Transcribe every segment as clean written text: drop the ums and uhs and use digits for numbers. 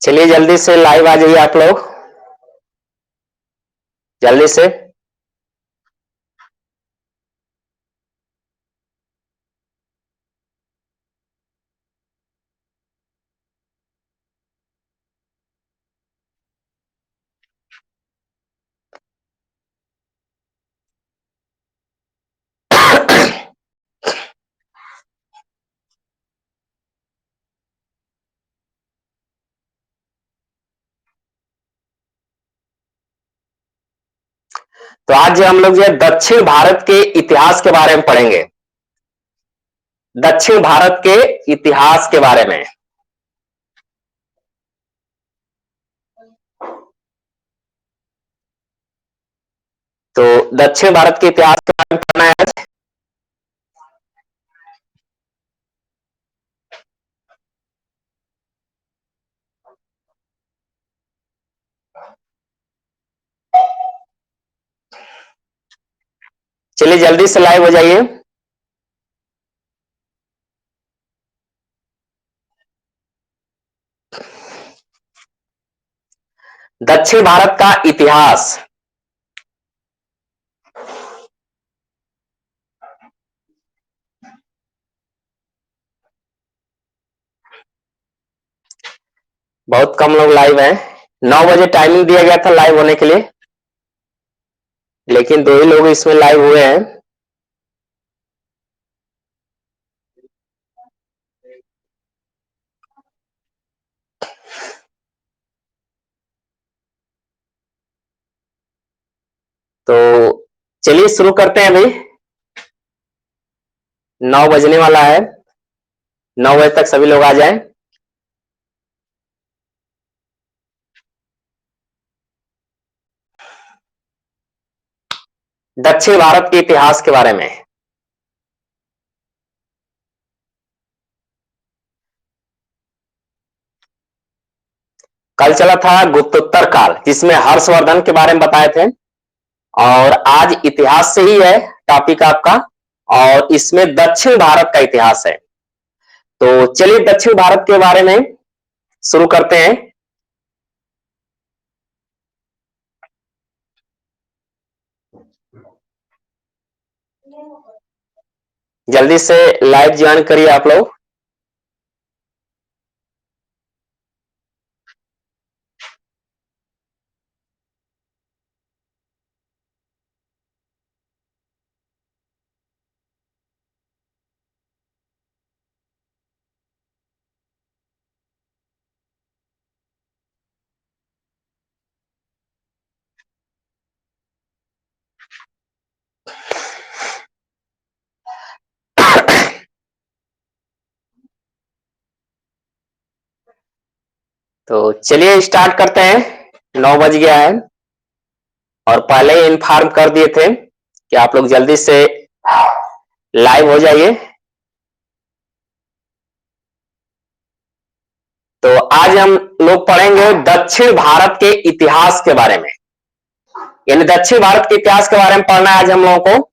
चलिए जल्दी से लाइव आ जाइए आप लोग, जल्दी से। तो आज हम लोग जो है दक्षिण भारत के इतिहास के बारे में पढ़ेंगे। दक्षिण भारत के इतिहास के बारे में। तो दक्षिण भारत के इतिहास के बारे में पढ़ना है आज। चलिए जल्दी से लाइव हो जाइए। दक्षिण भारत का इतिहास। बहुत कम लोग लाइव हैं। 9 बजे टाइमिंग दिया गया था लाइव होने के लिए, लेकिन 2 ही लोग इसमें लाइव हुए हैं। तो चलिए शुरू करते हैं अभी। 9 बजने वाला है। 9 बजे तक सभी लोग आ जाएं। दक्षिण भारत के इतिहास के बारे में। कल चला था गुप्तोत्तर काल, जिसमें हर्षवर्धन के बारे में बताए थे, और आज इतिहास से ही है टॉपिक आपका, और इसमें दक्षिण भारत का इतिहास है। तो चलिए दक्षिण भारत के बारे में शुरू करते हैं। जल्दी से लाइव ज्वाइन करिए आप लोग। तो चलिए स्टार्ट करते हैं। 9 बज गया है, और पहले ही इन्फॉर्म कर दिए थे कि आप लोग जल्दी से लाइव हो जाइए। तो आज हम लोग पढ़ेंगे दक्षिण भारत के इतिहास के बारे में, यानी दक्षिण भारत के इतिहास के बारे में पढ़ना है आज हम लोगों को।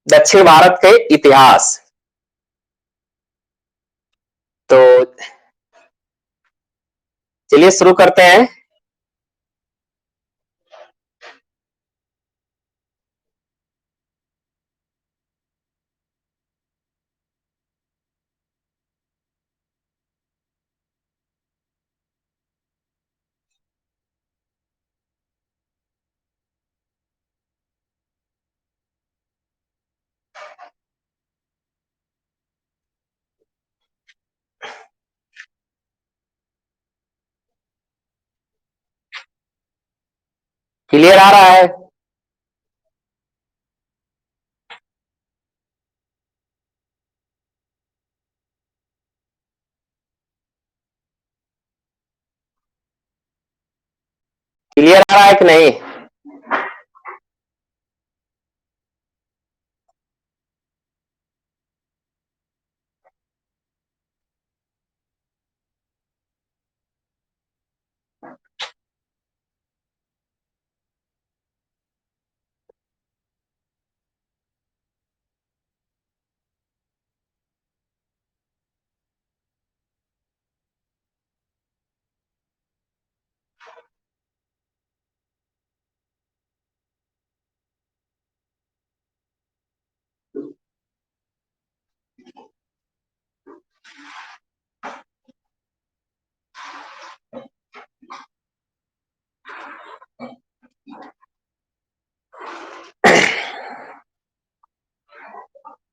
दक्षिण भारत के इतिहास। तो चलिए शुरू करते हैं। क्लियर आ रहा है? क्लियर आ रहा है कि नहीं?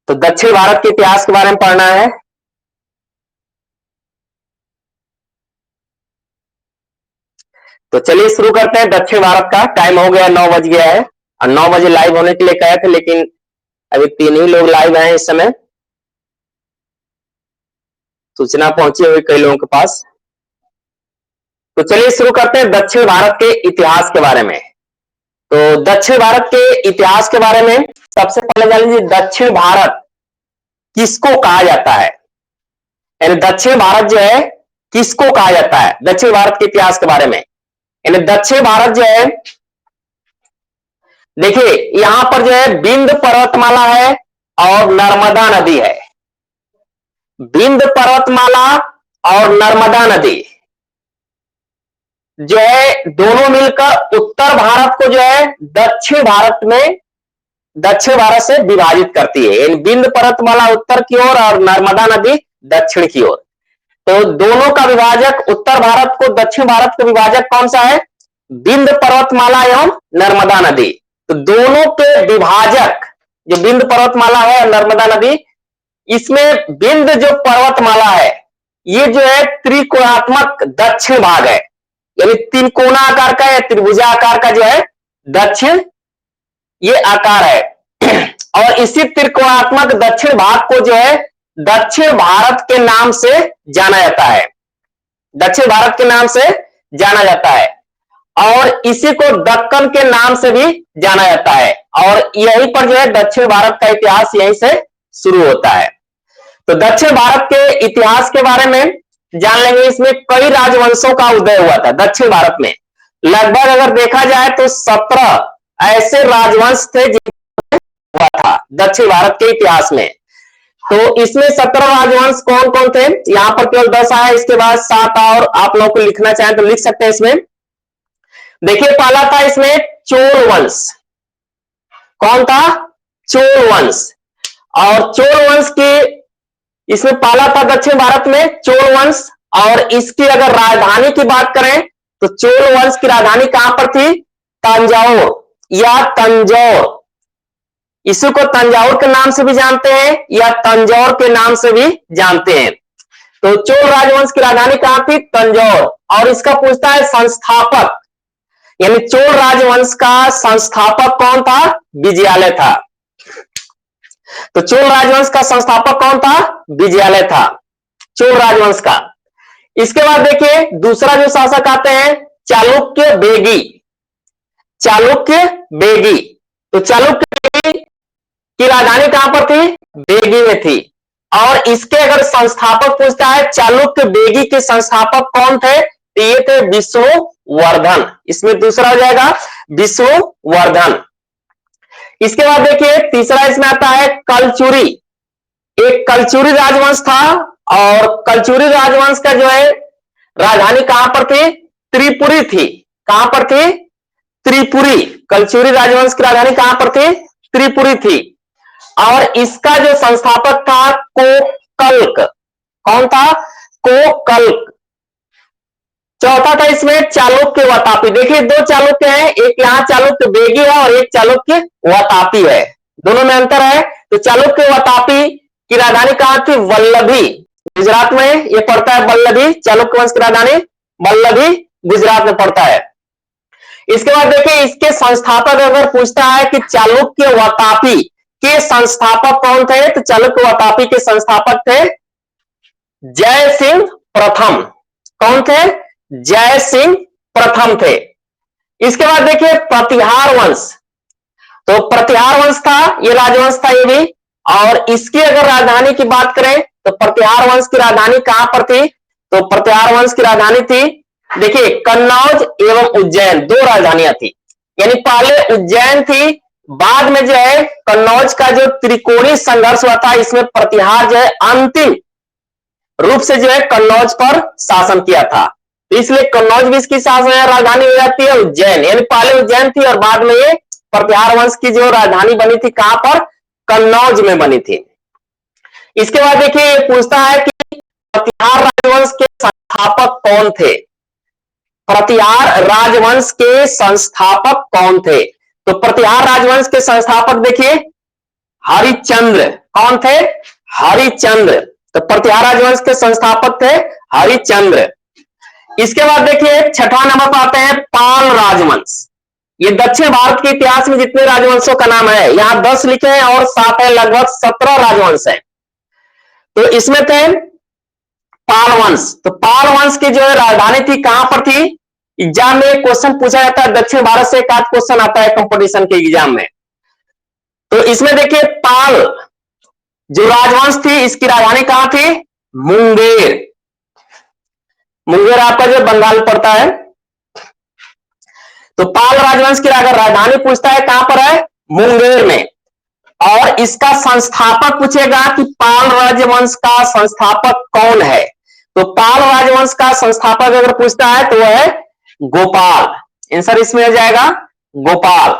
तो दक्षिण भारत के इतिहास के बारे में पढ़ना है। तो चलिए शुरू करते हैं दक्षिण भारत का। टाइम हो गया, 9 बज गया है और 9 बजे लाइव होने के लिए कहे थे, लेकिन अभी 3 ही लोग लाइव हैं इस समय। सूचना पहुंची हुई कई लोगों के पास। तो चलिए शुरू करते हैं दक्षिण भारत के इतिहास के बारे में। तो दक्षिण भारत के इतिहास के बारे में सबसे पहले जान लीजिए दक्षिण भारत किसको कहा जाता है, यानी दक्षिण भारत जो है किसको कहा जाता है। दक्षिण भारत के इतिहास के बारे में, यानी दक्षिण भारत जो है, देखिए यहां पर जो है विंध्य पर्वतमाला है और नर्मदा नदी है। विंध्य पर्वतमाला और नर्मदा नदी जो है दोनों मिलकर उत्तर भारत को जो है दक्षिण भारत से विभाजित करती है। विंध्य पर्वतमाला उत्तर की ओर और नर्मदा नदी दक्षिण की ओर। तो दोनों का विभाजक, उत्तर भारत को दक्षिण भारत का विभाजक कौन सा है? विंध्य पर्वतमाला एवं नर्मदा नदी। तो दोनों के विभाजक जो विंध्य पर्वतमाला है और नर्मदा नदी, इसमें विंध्य जो पर्वतमाला है ये जो है त्रिकोणात्मक दक्षिण भाग है, यानी त्रिकोणा आकार का या त्रिभुजा आकार का जो है दक्षिण ये आकार है। और इसी त्रिकोणात्मक दक्षिण भाग को जो है दक्षिण भारत के नाम से जाना जाता है। दक्षिण भारत के नाम से जाना जाता है और इसी को दक्कन के नाम से भी जाना जाता है। और यहीं पर जो है दक्षिण भारत का इतिहास यहीं से शुरू होता है। तो दक्षिण भारत के इतिहास के बारे में जान लेंगे। इसमें कई राजवंशों का उदय हुआ था दक्षिण भारत में। लगभग अगर देखा जाए तो 17 ऐसे राजवंश थे जिनका हुआ था दक्षिण भारत के इतिहास में। तो इसमें 17 राजवंश कौन कौन थे? यहां पर केवल 10 आए, इसके बाद 7 और आप लोगों को लिखना चाहें तो लिख सकते हैं इसमें। देखिए पहला था इसमें चोल वंश। कौन था? चोल वंश। और चोल वंश के इसमें पहला था दक्षिण भारत में चोल वंश। और इसकी अगर राजधानी की बात करें तो चोल वंश की राजधानी कहां पर थी? तंजाउर या तंजौर। इसी को तंजाउर के नाम से भी जानते हैं या तंजौर के नाम से भी जानते हैं। तो चोल राजवंश की राजधानी कहां थी? तंजौर। और इसका पूछता है संस्थापक, यानी चोल राजवंश का संस्थापक कौन था? विजयालय था। तो चोल राजवंश का संस्थापक कौन था? विजयालय था चोल राजवंश का। इसके बाद देखिए दूसरा जो शासक आते हैं चालुक्य बेगी। चालुक्य बेगी। तो चालुक्य बेगी की राजधानी कहां पर थी? बेगी में थी। और इसके अगर संस्थापक पूछता है चालुक्य बेगी के संस्थापक कौन थे? तो ये थे विष्णुवर्धन। इसमें दूसरा हो जाएगा विष्णुवर्धन। इसके बाद देखिए तीसरा इसमें आता है कलचुरी। एक कलचुरी राजवंश था और कलचुरी राजवंश का जो है राजधानी कहां पर थी? त्रिपुरी थी। कहां पर थी? त्रिपुरी। कलचुरी राजवंश की राजधानी कहां पर थी? त्रिपुरी थी। और इसका जो संस्थापक था कोकल्क। कौन था? कोकल्क। चौथा था इसमें चालुक्य वातापी। देखिए दो चालुक्य हैं, एक यहाँ चालुक्य बेगी है और एक चालुक्य वातापी है, दोनों में अंतर है। तो चालुक्य वातापी की राजधानी कहां थी? वल्लभी, गुजरात में ये पड़ता है वल्लभी। चालुक्य वंश की राजधानी वल्लभी गुजरात में पड़ता है। इसके बाद देखिए इसके संस्थापक अगर पूछता है कि चालुक्य वातापी के संस्थापक कौन थे? तो चालुक्य वातापी के संस्थापक थे जय सिंह प्रथम। कौन थे? जय सिंह प्रथम थे। इसके बाद देखिए प्रतिहार वंश। तो प्रतिहार वंश था, ये राजवंश था ये भी। और इसकी अगर राजधानी की बात करें तो प्रतिहार वंश की राजधानी कहां पर थी? तो प्रतिहार वंश की राजधानी थी, देखिए कन्नौज एवं उज्जैन, दो राजधानियां थी। यानी पहले उज्जैन थी, बाद में जो है कन्नौज का जो त्रिकोणीय संघर्ष हुआ था, इसमें प्रतिहार जो है अंतिम रूप से जो है कन्नौज पर शासन किया था। तो इसलिए कन्नौज भी इसकी शासन राजधानी हो जाती है उज्जैन। यानी पहले उज्जैन थी और बाद में ये प्रतिहार वंश की जो राजधानी बनी थी कहां पर? कन्नौज में बनी थी। इसके बाद देखिए ये पूछता है कि प्रतिहार राजवंश के संस्थापक कौन थे? प्रतिहार राजवंश के संस्थापक कौन थे? तो प्रतिहार राजवंश के संस्थापक देखिए हरिश्चंद्र। कौन थे? हरिश्चंद्र। तो प्रतिहार राजवंश के संस्थापक थे हरिश्चंद्र। इसके बाद देखिए छठवां नंबर पर आते हैं पाल राजवंश। ये दक्षिण भारत के इतिहास में जितने राजवंशों का नाम है यहां 10 लिखे हैं और साथ है लगभग 17 राजवंश है। तो इसमें थे पाल वंश। तो पाल वंश की जो है राजधानी थी कहां पर थी? एग्जाम में क्वेश्चन पूछा जाता है, दक्षिण भारत से एक आध क्वेश्चन आता है कंपटीशन के एग्जाम में। तो इसमें देखिए पाल जो राजवंश थी इसकी राजधानी कहां थी? मुंगेर। मुंगेर आपका जो बंगाल पड़ता है। तो पाल राजवंश की अगर राजधानी पूछता है कहां पर है? मुंगेर में। और इसका संस्थापक पूछेगा कि पाल राजवंश का संस्थापक कौन है? तो पाल राजवंश का संस्थापक अगर पूछता है तो वह है गोपाल। आंसर इसमें आ जाएगा गोपाल।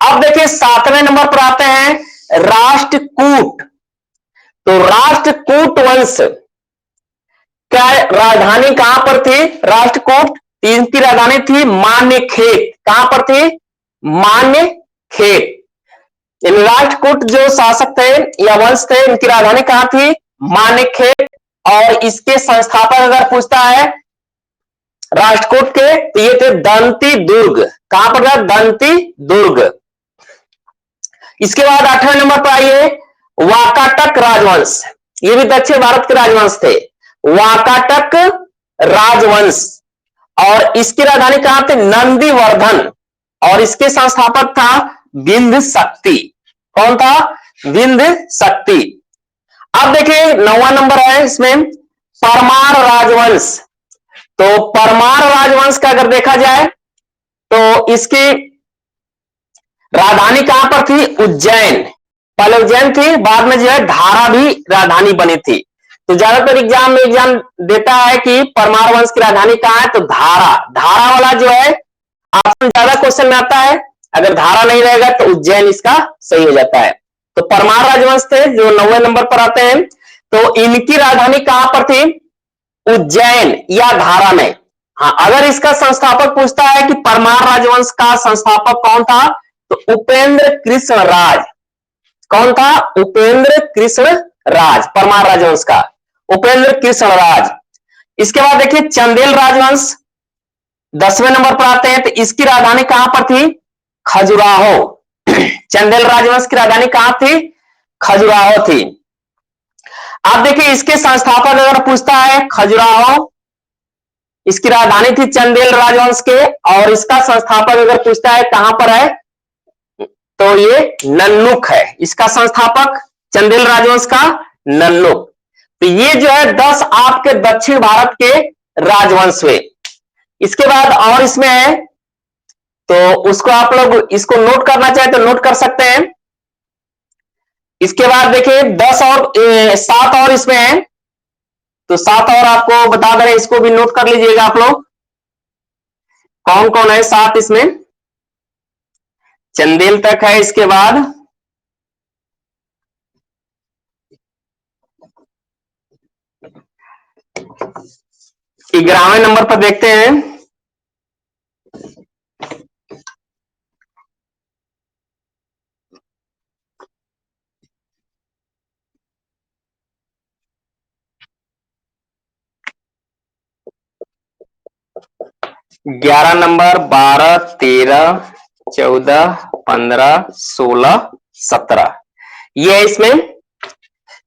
अब देखिए 7वें नंबर पर आते हैं राष्ट्रकूट। तो राष्ट्रकूट वंश क्या राजधानी कहां पर थी? राष्ट्रकूट इनकी राजधानी थी मान्यखेत। कहां पर थी? मान्यखेत। राष्ट्रकूट जो शासक थे या वंश थे इनकी राजधानी कहां थी? मान्यखेत। और इसके संस्थापक अगर पूछता है राष्ट्रकूट के तो ये थे दंती दुर्ग। कहां पर था? दंती दुर्ग। इसके बाद 8वें नंबर पर आइए वाकाटक राजवंश। ये भी दक्षिण भारत के राजवंश थे। वाकाटक राजवंश और इसकी राजधानी कहां थे? नंदीवर्धन। और इसके संस्थापक था विंध्य शक्ति। कौन था? विंध्य शक्ति। अब देखिए 9वां नंबर है इसमें परमार राजवंश। तो परमार राजवंश का अगर देखा जाए तो इसकी राजधानी कहां पर थी? उज्जैन। पहले उज्जैन थी, बाद में जो है धारा भी राजधानी बनी थी। तो ज्यादातर एग्जाम में एग्जाम देता है कि परमार वंश की राजधानी कहां है? तो धारा। धारा वाला जो है ऑप्शन ज्यादा क्वेश्चन में आता है। अगर धारा नहीं रहेगा तो उज्जैन इसका सही हो जाता है। तो परमार राजवंश थे जो 9वें नंबर पर आते हैं। तो इनकी राजधानी कहां पर थी? उज्जैन या धारा में। हाँ, अगर इसका संस्थापक पूछता है कि परमार राजवंश का संस्थापक कौन था तो उपेंद्र कृष्ण राज। कौन था? उपेंद्र कृष्ण राज। परमार राजवंश का उपेंद्र कृष्ण राज। इसके बाद देखिए चंदेल राजवंश 10वें नंबर पर आते हैं। तो इसकी राजधानी कहां पर थी? खजुराहो। चंदेल राजवंश की राजधानी कहां थी? खजुराहो थी। आप देखिए इसके संस्थापक अगर पूछता है खजुराहो, इसकी राजधानी थी चंदेल राजवंश के। और इसका संस्थापक अगर पूछता है कहां पर है तो ये नन्नुक है। इसका संस्थापक चंदेल राजवंश का नन्नुक। तो ये जो है 10 आपके दक्षिण भारत के राजवंश हुए। इसके बाद और इसमें है तो उसको आप लोग इसको नोट करना चाहे तो नोट कर सकते हैं। इसके बाद देखिए 7 और इसमें है। तो 7 और आपको बता दें, इसको भी नोट कर लीजिएगा आप लोग। कौन कौन है 7 इसमें? चंदेल तक है। इसके बाद 11वें नंबर पर देखते हैं ग्यारह नंबर 12, 13, 14, 15, 16, 17 ये है इसमें।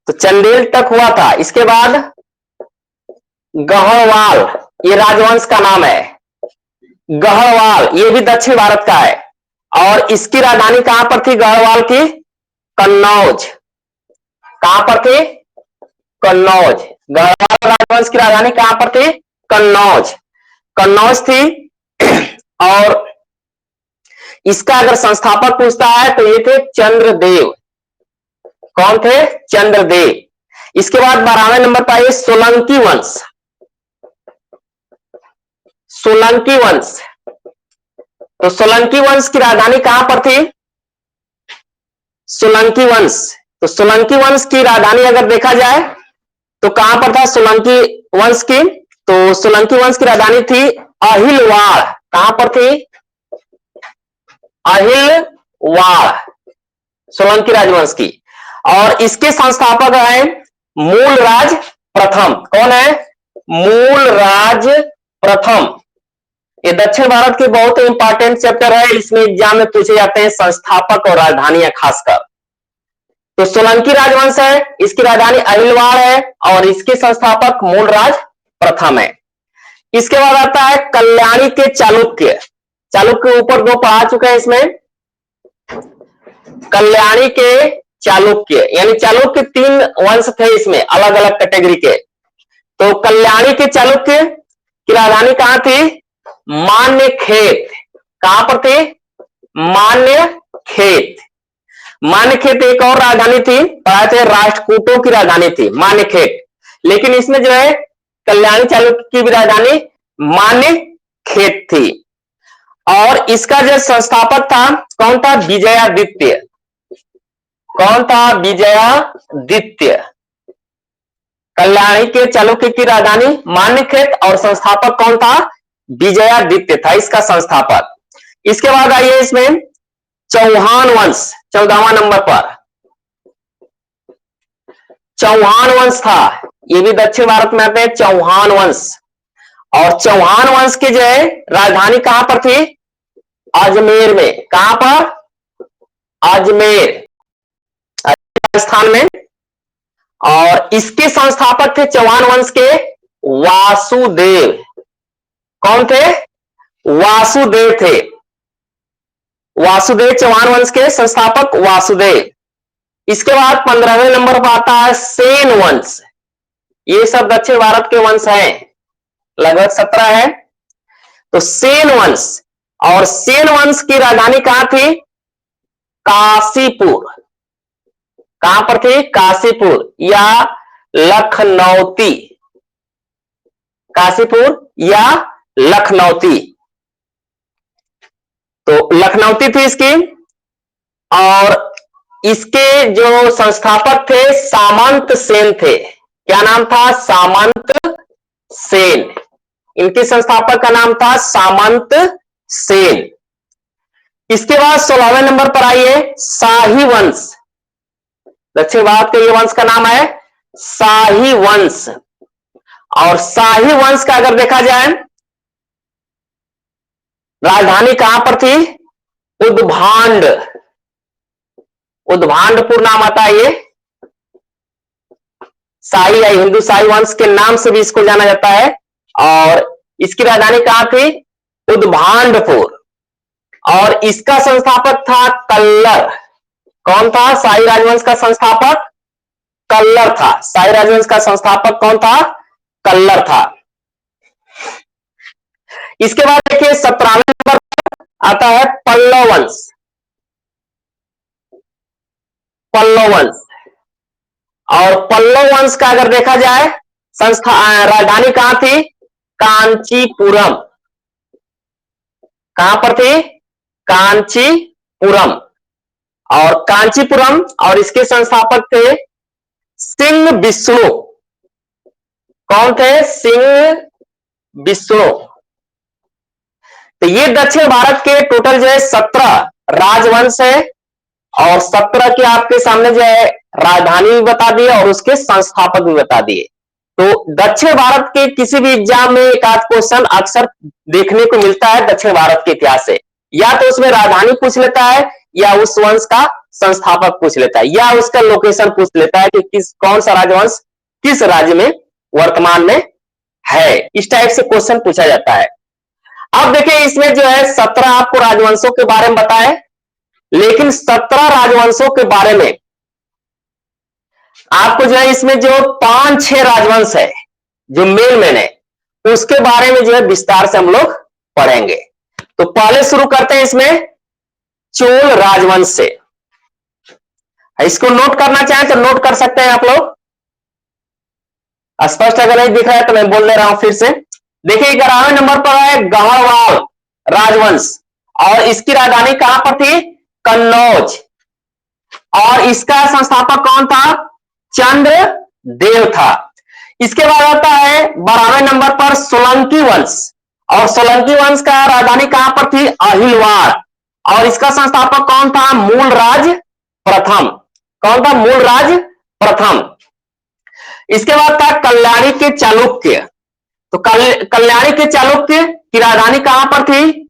तो चंदेल तक हुआ था। इसके बाद गढ़वाल ये राजवंश का नाम है। गढ़वाल ये भी दक्षिण भारत का है। और इसकी राजधानी कहां पर थी? गढ़वाल की कन्नौज। कहां पर थी? कन्नौज। गढ़वाल राजवंश की राजधानी कहां पर थी? कन्नौज। कन्नौज थी। और इसका अगर संस्थापक पूछता है तो ये थे चंद्रदेव। कौन थे? चंद्रदेव। इसके बाद 12वें नंबर पर आइए सोलंकी वंश। सोलंकी वंश। तो सोलंकी वंश की राजधानी कहां पर थी? सोलंकी वंश। तो सोलंकी वंश की राजधानी अगर देखा जाए तो कहां पर था सोलंकी वंश की? तो सोलंकी वंश की राजधानी थी अहिलवाड़। कहां पर थी? अहिलवाड़, सोलंकी राजवंश की। और इसके संस्थापक हैं मूलराज प्रथम। कौन है? मूलराज प्रथम। ये दक्षिण भारत के बहुत इंपॉर्टेंट चैप्टर है, इसमें एग्जाम में पूछे जाते हैं संस्थापक और राजधानियां खासकर। तो सोलंकी राजवंश है, इसकी राजधानी अहिलवाड़ है और इसके संस्थापक मूलराज प्रथम है। इसके बाद आता है कल्याणी के चालुक्य। चालुक्य ऊपर दो पढ़ा चुके हैं इसमें। कल्याणी के चालुक्य, यानी चालुक्य तीन वंश थे इसमें, अलग अलग कैटेगरी के। तो कल्याणी के चालुक्य की राजधानी कहां थी? मान्य खेत। कहां पर थी? मान्य खेत। मान्य खेत एक और राजधानी थी, पढ़ाए थे, राष्ट्रकूटों की राजधानी थी मान्य खेत। लेकिन इसमें जो है कल्याणी चालुक्य की भी राजधानी मान्य खेत थी। और इसका जो संस्थापक था कौन था? विजयादित्य। कौन था? विजयादित्य। कल्याणी के चालुक्य की राजधानी मान्यखेत और संस्थापक कौन था? विजयादित्य था इसका संस्थापक। इसके बाद आइए इसमें चौहान वंश 14वां नंबर पर। चौहान वंश था, ये भी दक्षिण भारत में आते हैं चौहान वंश। और चौहान वंश की जो है राजधानी कहां पर थी? अजमेर में। कहां पर? अजमेर, राजस्थान में। और इसके संस्थापक थे चौहान वंश के वासुदेव। कौन थे? वासुदेव थे। वासुदेव, चौहान वंश के संस्थापक वासुदेव। इसके बाद 15वें नंबर पर आता है सेन वंश। ये सब दक्षिण भारत के वंश हैं, लगभग 17 है। तो सेन वंश, और सेन वंश की राजधानी कहां थी? काशीपुर। कहां पर थी? काशीपुर या लखनौती। काशीपुर या लखनौती। तो लखनौती थी इसकी। और इसके जो संस्थापक थे सामंत सेन थे। क्या नाम था? सामंत सेन। इनके संस्थापक का नाम था सामंत सेन। इसके बाद 16वें नंबर पर आइए शाही वंश। दक्षिण भारत के ये वंश का नाम है शाही वंश। और शाही वंश का अगर देखा जाए राजधानी कहां पर थी? उद्भांड। उद्भांडपुर नाम आता है ये। शाही या हिंदू शाही वंश के नाम से भी इसको जाना जाता है। और इसकी राजधानी कहां थी? उद्भांडपुर। और इसका संस्थापक था कल्लर। कौन था? शाही राजवंश का संस्थापक कल्लर था। शाही राजवंश का संस्थापक कौन था? कल्लर था। इसके बाद देखिए 17वें नंबर आता है पल्लव वंश। पल्लव वंश। और पल्लव वंश का अगर देखा जाए राजधानी कहां थी? कांचीपुरम। कहां पर थी? कांचीपुरम। और कांचीपुरम, और इसके संस्थापक थे सिंह विष्णु। कौन थे? सिंह विष्णु। तो ये दक्षिण भारत के टोटल जो है 17 राजवंश है। और 17 के आपके सामने जो है राजधानी भी बता दी और उसके संस्थापक भी बता दिए। तो दक्षिण भारत के किसी भी एग्जाम में एक आध क्वेश्चन अक्सर देखने को मिलता है दक्षिण भारत के इतिहास से। या तो उसमें राजधानी पूछ लेता है, या उस वंश का संस्थापक पूछ लेता है, या उसका लोकेशन पूछ लेता है कि कौन सा राजवंश किस राज्य में वर्तमान में है। इस टाइप से क्वेश्चन पूछा जाता है। अब देखिए इसमें जो है 17 आपको राजवंशों के बारे में बताए, लेकिन 17 राजवंशों के बारे में आपको जो है इसमें जो 5-6 राजवंश है जो मेन है, उसके बारे में जो है विस्तार से हम लोग पढ़ेंगे। तो पहले शुरू करते हैं इसमें चोल राजवंश से। इसको नोट करना चाहें तो नोट कर सकते हैं आप लोग। स्पष्ट अगर नहीं दिख रहा है तो मैं बोल दे रहा हूं फिर से। देखिए 11वें नंबर पर है गढ़वाल राजवंश। और इसकी राजधानी कहां पर थी? कन्नौज। और इसका संस्थापक कौन था? चंद्रदेव था। इसके बाद आता है 12वें नंबर पर सोलंकी वंश, और सोलंकी वंश का राजधानी कहां पर थी? अहिलवाड़, और इसका संस्थापक कौन था? मूलराज प्रथम। कौन था? मूलराज प्रथम। इसके बाद था कल्याणी के चालुक्य, तो कल्याणी के चालुक्य की राजधानी कहां पर थी?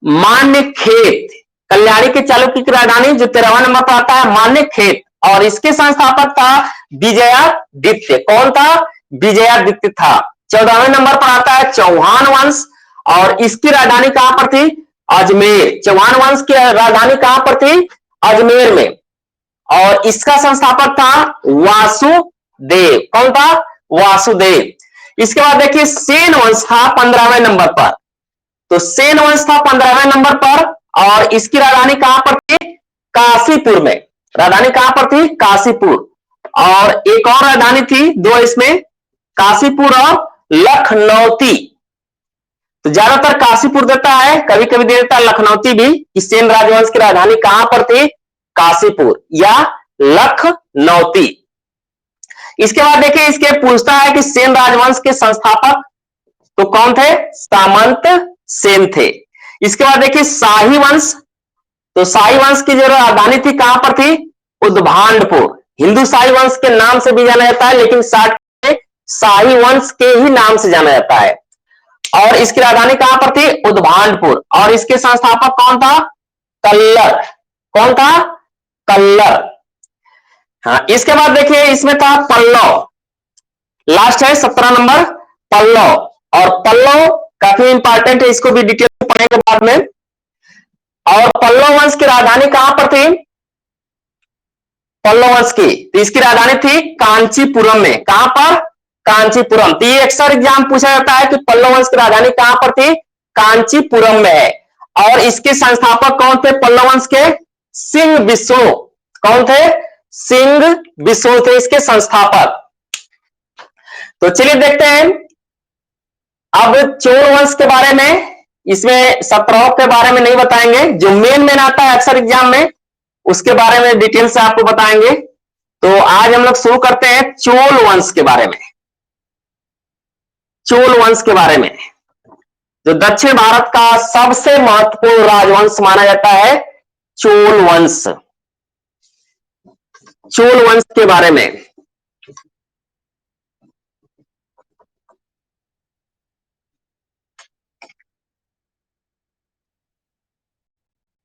मान्यखेत। कल्याणी के चालुक्य की राजधानी जो 13वां नंबर पर आता है मान्यखेत, और इसके संस्थापक था विजयादित्य। कौन था? विजयादित्य था। 14वें नंबर पर आता है चौहान वंश, और इसकी राजधानी कहां पर थी? अजमेर। चौहान वंश की राजधानी कहां पर थी? अजमेर में, और इसका संस्थापक था वासुदेव। कौन था? वासुदेव। इसके बाद देखिए सेन वंश था 15वें नंबर पर, तो सेन वंश था 15वें नंबर पर, और इसकी राजधानी कहां पर थी? काशीपुर में। राजधानी कहां पर थी? काशीपुर। और एक और राजधानी थी, दो इसमें, काशीपुर और लखनौती। तो ज्यादातर काशीपुर देता है, कभी कभी दे देता है लखनौती भी, कि सेन राजवंश की राजधानी कहां पर थी? काशीपुर या लखनौती। इसके बाद देखिए इसके पूछता है कि सेन राजवंश के संस्थापक तो कौन थे? सामंत सेन थे। इसके बाद देखिए शाही वंश, तो शाही वंश की जो राजधानी थी कहां पर थी? उद्भांडपुर। हिंदू शाही वंश के नाम से भी जाना जाता है, लेकिन शाही वंश के ही नाम से जाना जाता है, और इसकी राजधानी कहां पर थी? उद्भांडपुर, और इसके संस्थापक कौन था? कल्लर। कौन था? कल्लर। हाँ, इसके बाद देखिए इसमें था पल्लव, लास्ट है 17 नंबर पल्लव, और पल्लव काफी इंपॉर्टेंट है, इसको भी डिटेल में पढ़ेंगे बाद में। और पल्लव वंश की राजधानी कहां पर थी? पल्लव वंश की, तो इसकी राजधानी थी कांचीपुरम में। कहां पर? कांचीपुरम। तो ये अक्सर एग्जाम पूछा जाता है कि पल्लव वंश की राजधानी कहां पर थी? कांचीपुरम में है। और इसके संस्थापक कौन थे पल्लव वंश के? सिंह विष्णु। कौन थे? सिंह विष्णु थे इसके संस्थापक। तो चलिए देखते हैं अब चोल वंश के बारे में। इसमें सत्रह के बारे में नहीं बताएंगे, जो मेन आता है अक्सर एग्जाम में, उसके बारे में डिटेल से आपको बताएंगे। तो आज हम लोग शुरू करते हैं चोल वंश के बारे में। चोल वंश के बारे में, जो दक्षिण भारत का सबसे महत्वपूर्ण राजवंश माना जाता है, चोल वंश। चोल वंश के बारे में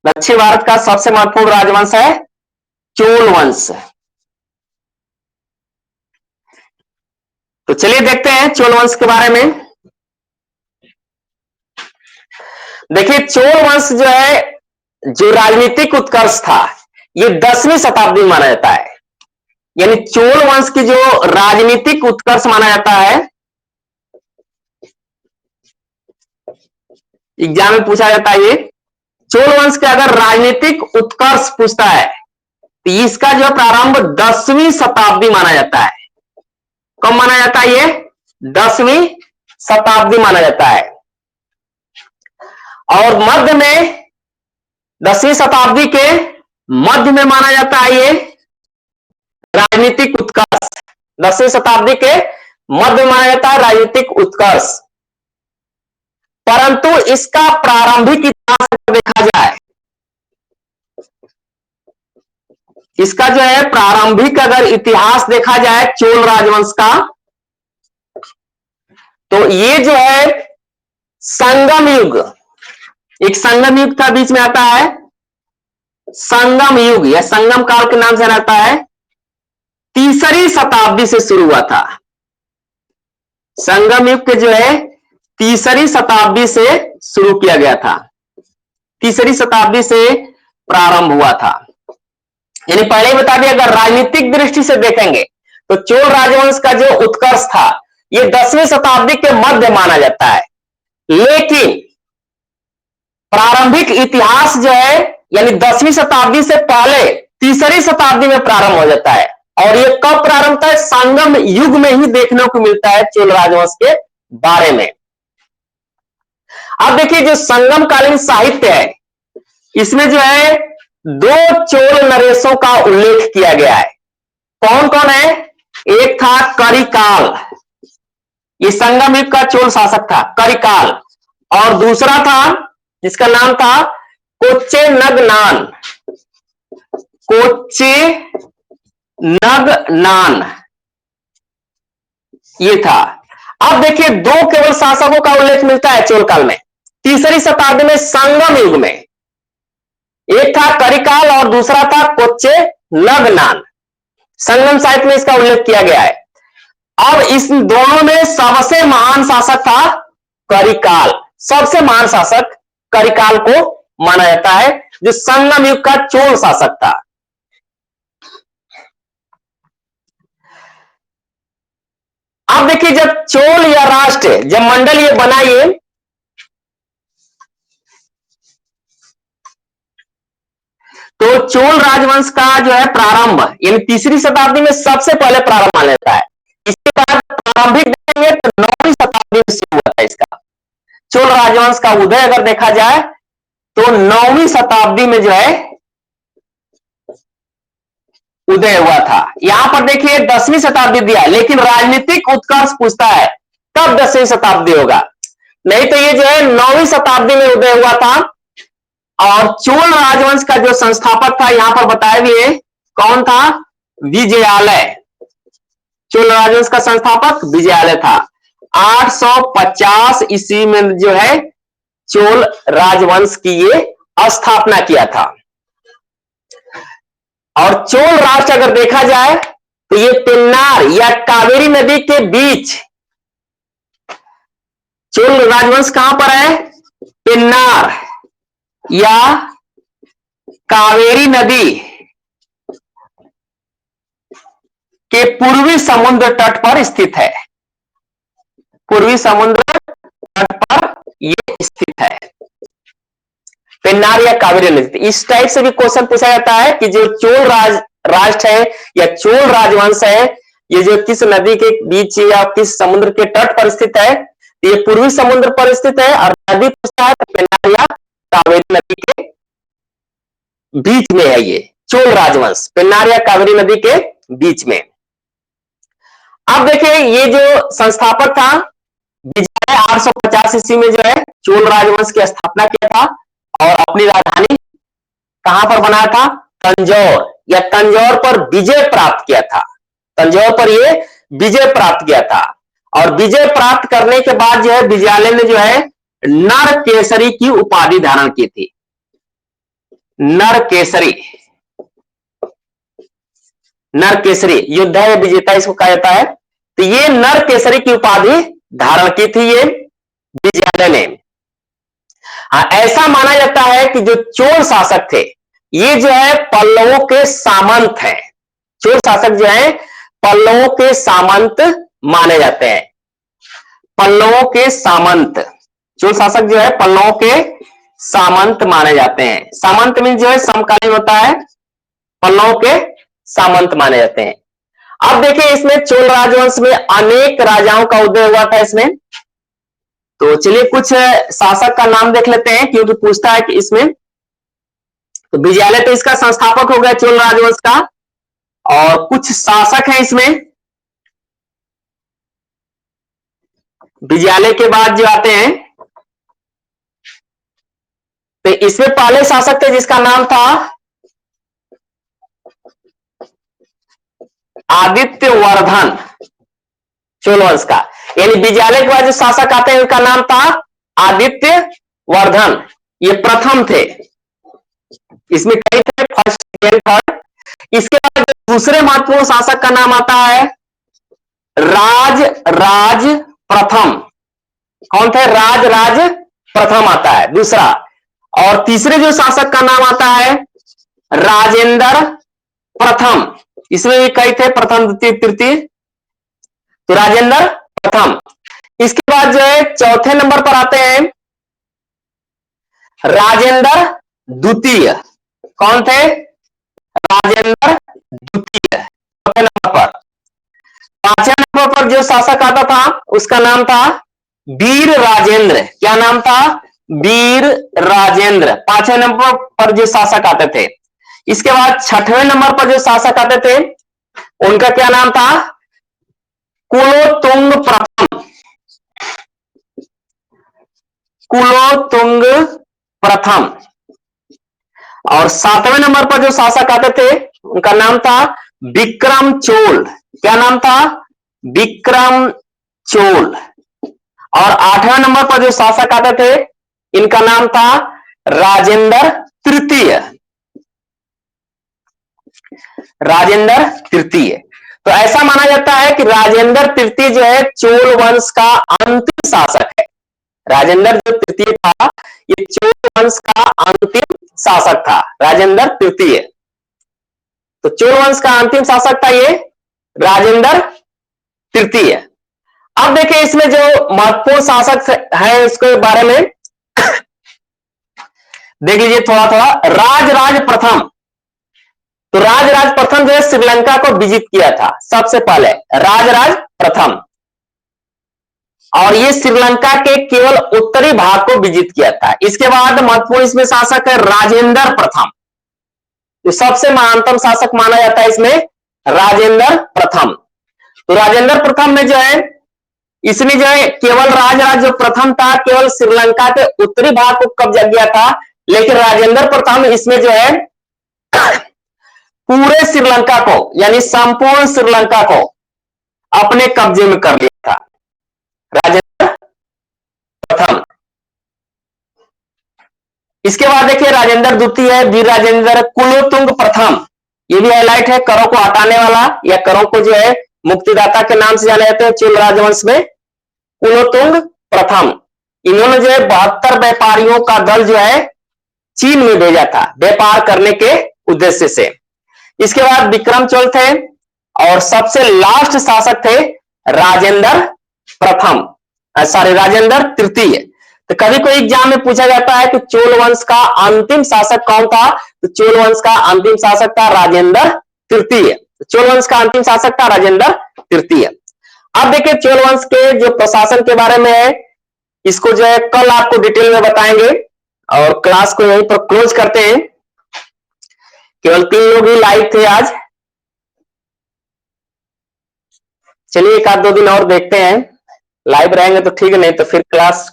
दक्षिण भारत का सबसे महत्वपूर्ण राजवंश है चोल वंश। तो चलिए देखते हैं चोल वंश के बारे में। देखिए चोल वंश जो है, जो राजनीतिक उत्कर्ष था, ये 10वीं शताब्दी में माना जाता है। यानी चोल वंश की जो राजनीतिक उत्कर्ष माना जाता है, एग्जाम में पूछा जाता है, ये चोल वंश के अगर राजनीतिक उत्कर्ष पूछता है तो इसका जो प्रारंभ 10वीं शताब्दी माना जाता है। कब माना जाता है? ये 10वीं शताब्दी माना जाता है। और मध्य में 10वीं शताब्दी के मध्य में माना जाता है ये राजनीतिक उत्कर्ष। 10वीं शताब्दी के मध्य में माना जाता है राजनीतिक उत्कर्ष। परंतु इसका प्रारंभिक इतिहास देखा जाए, इसका जो है प्रारंभिक अगर इतिहास देखा जाए चोल राजवंश का, तो ये जो है संगम युग, एक संगम युग का बीच में आता है, संगम युग या संगम काल के नाम से रहता है, 3री शताब्दी से शुरू हुआ था। संगम युग के जो है 3री शताब्दी से शुरू किया गया था, 3री शताब्दी से प्रारंभ हुआ था। यानी पहले ही बता दिया, अगर राजनीतिक दृष्टि से देखेंगे तो चोल राजवंश का जो उत्कर्ष था ये 10वीं शताब्दी के मध्य माना जाता है। लेकिन प्रारंभिक इतिहास जो है, यानी 10वीं शताब्दी से पहले 3री शताब्दी में प्रारंभ हो जाता है। और ये कब प्रारंभ होता है? संगम युग में ही देखने को मिलता है चोल राजवंश के बारे में। अब देखिए जो संगम कालीन साहित्य है, इसमें जो है 2 चोल नरेशों का उल्लेख किया गया है। कौन कौन है? एक था करिकाल, ये संगम युग का चोल शासक था करिकाल। और दूसरा था जिसका नाम था कोच्चे नगनान, कोच्चे नगनान ये था। अब देखिए दो केवल शासकों का उल्लेख मिलता है चोल काल में, तीसरी शताब्दी में संगम युग में। एक था करिकाल और दूसरा था कोच्चे नगनान। संगम साहित्य में इसका उल्लेख किया गया है। अब इस दोनों में सबसे महान शासक था करिकाल। सबसे महान शासक करिकाल को माना जाता है, जो संगम युग का चोल शासक था। अब देखिए जब चोल या राष्ट्र, जब मंडल ये बना, ये तो चोल राजवंश का जो है प्रारंभ यानी तीसरी शताब्दी में सबसे पहले प्रारंभ माना जाता है। इसके बाद प्रारंभिक देखेंगे तो 9वीं शताब्दी में शुरू हुआ था इसका। चोल राजवंश का उदय अगर देखा जाए तो 9वीं शताब्दी में जो है उदय हुआ था। यहां पर देखिए 10वीं शताब्दी दिया, लेकिन राजनीतिक उत्कर्ष पूछता है तब 10वीं शताब्दी होगा, नहीं तो ये जो है 9वीं शताब्दी में उदय हुआ था। और चोल राजवंश का जो संस्थापक था यहां पर बताया भी है, कौन था? विजयालय। चोल राजवंश का संस्थापक विजयालय था। 850 ईस्वी में जो है चोल राजवंश की ये स्थापना किया था। और चोल राष्ट्र अगर देखा जाए तो ये पेन्नार या कावेरी नदी के बीच, चोल राजवंश कहां पर है? पेन्नार या कावेरी नदी के पूर्वी समुद्र तट पर स्थित है। पूर्वी समुद्र तट पर यह स्थित है, पेन्नार या कावेरी नदी। इस टाइप से भी क्वेश्चन पूछा जाता है कि जो चोल राष्ट्र है या चोल राजवंश है, ये जो किस नदी के बीच या किस समुद्र के तट पर स्थित है, ये पूर्वी समुद्र पर स्थित है। और नदी पूछता है तो पेन्नार या कावेरी नदी के बीच में है ये चोल राजवंश, पेन्नार या कावेरी नदी के बीच में। अब देखिए ये जो संस्थापक था विजय 850 ईस्वी में जो है चोल राजवंश की स्थापना किया था और अपनी राजधानी कहां पर बनाया था? तंजौर या तंजौर पर विजय प्राप्त किया था। तंजौर पर ये विजय प्राप्त किया था। और विजय प्राप्त करने के बाद जो है विजयालय ने जो है नर केसरी की उपाधि धारण की थी। नर केसरी, नर केसरी योद्धा या विजेता इसको कहा जाता है। तो ये नर केसरी की उपाधि धारण की थी ये विजयालय ने। ऐसा माना जाता है कि जो चोल शासक थे ये जो है पल्लवों के सामंत हैं। चोल शासक जो है पल्लवों के सामंत माने जाते हैं। पल्लवों के सामंत, चोल शासक जो है पल्लवों के सामंत माने जाते हैं। सामंत मीन जो है समकालीन होता है, पल्लवों के सामंत माने जाते हैं। अब देखिए इसमें चोल राजवंश में अनेक राजाओं का उदय हुआ था इसमें। तो चलिए कुछ शासक का नाम देख लेते हैं, क्योंकि पूछता है कि इसमें। तो विजयालय तो इसका संस्थापक हो गया चोल राजवंश का, और कुछ शासक हैं इसमें। विजयालय के बाद जो आते हैं तो इसमें पहले शासक थे जिसका नाम था आदित्य वर्धन, चोल वंश का। यानी विजयालय के बाद जो शासक आते हैं उनका नाम था आदित्य वर्धन, ये प्रथम थे। इसमें कई थे, फर्स्ट सेकंड थर्ड। इसके बाद दूसरे महत्वपूर्ण शासक का नाम आता है राज प्रथम। कौन थे? राज प्रथम आता है दूसरा। और तीसरे जो शासक का नाम आता है राजेंद्र प्रथम। इसमें भी कई थे, प्रथम द्वितीय तृतीय। तो राजेंद्र प्रथम। इसके बाद जो है चौथे नंबर पर आते हैं राजेंद्र द्वितीय। कौन थे? राजेंद्र द्वितीय चौथे नंबर पर। पांचवें नंबर पर जो शासक आता था उसका नाम था वीर राजेंद्र। क्या नाम था? वीर राजेंद्र, पांचवें नंबर पर जो शासक आते थे। इसके बाद छठवें नंबर पर जो शासक आते थे उनका क्या नाम था? कुलोत्तुंग प्रथम। कुलोतुंग प्रथम। और 7वें नंबर पर जो शासक आते थे उनका नाम था विक्रम चोल। क्या नाम था? विक्रम चोल। और 8वें नंबर पर जो शासक आते थे इनका नाम था राजेंद्र तृतीय। राजेंद्र तृतीय। तो ऐसा माना जाता है कि राजेंद्र तृतीय जो है चोल वंश का अंतिम शासक है। राजेंद्र जो तृतीय था ये चोल वंश का अंतिम शासक था, राजेंद्र तृतीय। तो चोल वंश का अंतिम शासक था ये राजेंद्र तृतीय। अब देखिए इसमें जो महत्वपूर्ण शासक है उसके बारे में देख लीजिए थोड़ा थोड़ा। राजराज प्रथम। तो राजराज प्रथम जो है श्रीलंका को विजिट किया था सबसे पहले, राजराज प्रथम। और ये श्रीलंका के केवल उत्तरी भाग को विजिट किया था। इसके बाद महत्वपूर्ण इसमें शासक है राजेंद्र प्रथम। तो सबसे महानतम शासक माना जाता है इसमें राजेंद्र प्रथम। तो राजेंद्र प्रथम में जो है इसने जो है केवल राजराज जो प्रथम था केवल श्रीलंका के उत्तरी भाग को कब्जा किया था, लेकिन राजेंद्र प्रथम इसमें जो है पूरे श्रीलंका को यानी संपूर्ण श्रीलंका को अपने कब्जे में कर लिया था राजेंद्र प्रथम। इसके बाद देखिए राजेंद्र द्वितीय, वीर राजेंद्र कुलोतुंग प्रथम। ये भी हाईलाइट है, करों को हटाने वाला या करों को जो है मुक्तिदाता के नाम से जाने जाते हैं चोल राजवंश में, कुलोतुंग प्रथम। इन्होंने जो है 72 व्यापारियों का दल जो है चीन में भेजा था व्यापार करने के उद्देश्य से। इसके बाद विक्रम चोल थे और सबसे लास्ट शासक थे राजेंद्र प्रथम, सॉरी राजेंद्र तृतीय। तो कभी कोई एग्जाम में पूछा जाता है कि चोल वंश का अंतिम शासक कौन था, तो चोल वंश का अंतिम शासक था राजेंद्र तृतीय। चोल वंश का अंतिम शासक था राजेंद्र तृतीय। अब देखिए चोल वंश के जो प्रशासन के बारे में है इसको जो है कल आपको डिटेल में बताएंगे और क्लास को यहीं पर क्लोज करते हैं। केवल 3 लोग ही लाइव थे आज। चलिए एक आध 2 दिन और देखते हैं, लाइव रहेंगे तो ठीक है, नहीं तो फिर क्लास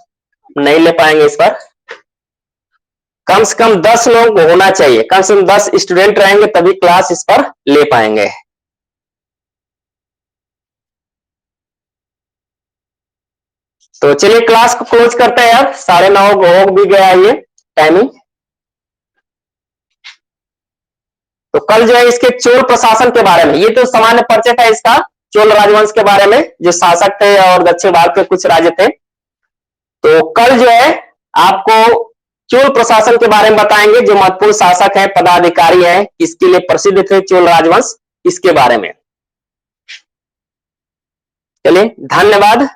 नहीं ले पाएंगे इस पर। कम से कम 10 लोग होना चाहिए, कम से कम 10 स्टूडेंट रहेंगे तभी क्लास इस पर ले पाएंगे। तो चलिए क्लास को क्लोज करते हैं, अब 9:30 हो भी गया ये टाइमिंग। तो कल जो है इसके चोल प्रशासन के बारे में, ये तो सामान्य परिचय था इसका चोल राजवंश के बारे में, जो शासक थे और दक्षिण भारत के कुछ राज्य थे। तो कल जो है आपको चोल प्रशासन के बारे में बताएंगे, जो महत्वपूर्ण शासक हैं, पदाधिकारी हैं, इसके लिए प्रसिद्ध थे चोल राजवंश, इसके बारे में। चलिए धन्यवाद।